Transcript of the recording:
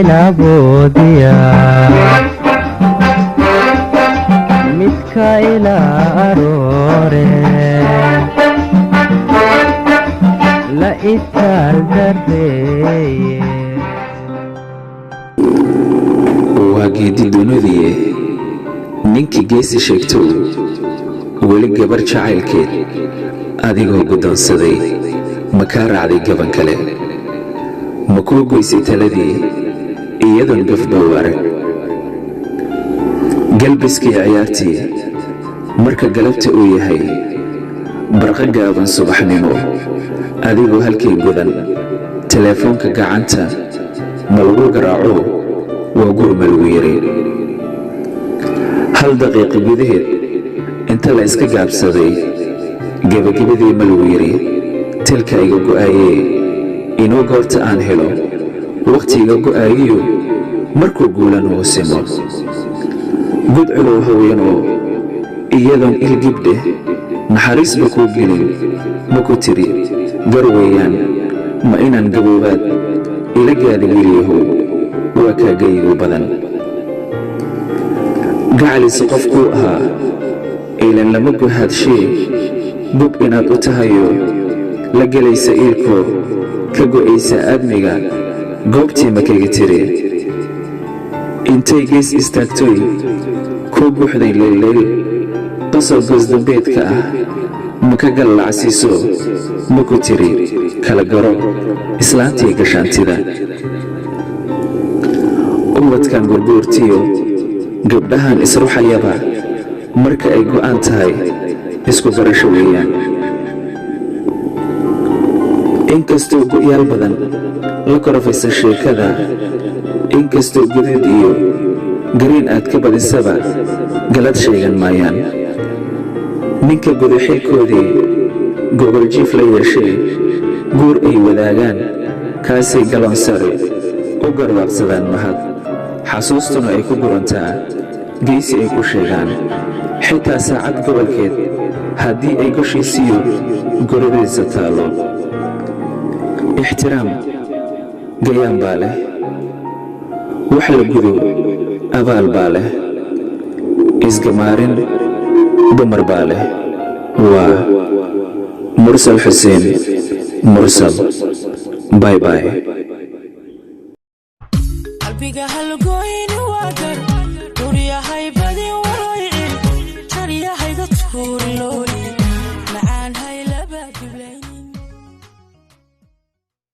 wajacaylaboodiya midka ila aroore la itaal dareeye waa geedi dunidii ninkii geesi sheegto weli gabar jacaylkeed adigoo guddoonsaday ma kaa raacday gaban kale ma kuu goysay taladii iyadoon gafdhow arag galbiskii ciyaartii marka galabta uu yahay barqa gaaban subaxnimo adigoo halkii gudan teleefoonka gacanta ma lagu garaaco waa gurma lagu yiri hal daqiiqo gudaheed inta la iska gaabsaday gebagabadii ma lagu yiri tilka iga go'aayee inuu goorta aan helo wakhtiga go'aayiyo markuu guulan uu simo gudculow haweenoo iyadoon ilgibdheh naxariisba kuu gelin ma ku tiri gar weeyaan ma inaan gaboobaad ila gaada wiilyahow waa kaagayigu badan gacalis qofkuu ahaa ilan lama guhadshee bub inaad u tahayo la gelaysa iilkoo ka go'aysa aadmiga goobtii ma kaga tiri intay gees istaagtoy kuu buuxday leelleel qasoo goosdambeedka ah ma ka gallacsiiso ma ku tiri kala garo islaantii gashaantida ubadkan gurguurtiyo gabdhahan isruxayaba marka ay go'aan tahay isku garasho weeyaan inkastoo go'yaal badan la korofaysa sheekada inkastoo guduud iyo gariin aad ka badisaba galad sheegan maayaan ninka gudaxilkoodii gogoljiif la yeeshee guur ay wadaagaan kaasay galoon sare u garwaaqsadaan mahad xasuustuna ay ku gurantaa geysi ay ku sheegaan xitaa saacad gobolkeed haddii ay goshiisiyo guradiisa taallo ixtiraam gayaan baa leh wax la gudo abaal baa leh isgamaarin dumar baa leh waa mursal xuseen mursal bye bye qalbiga halgooy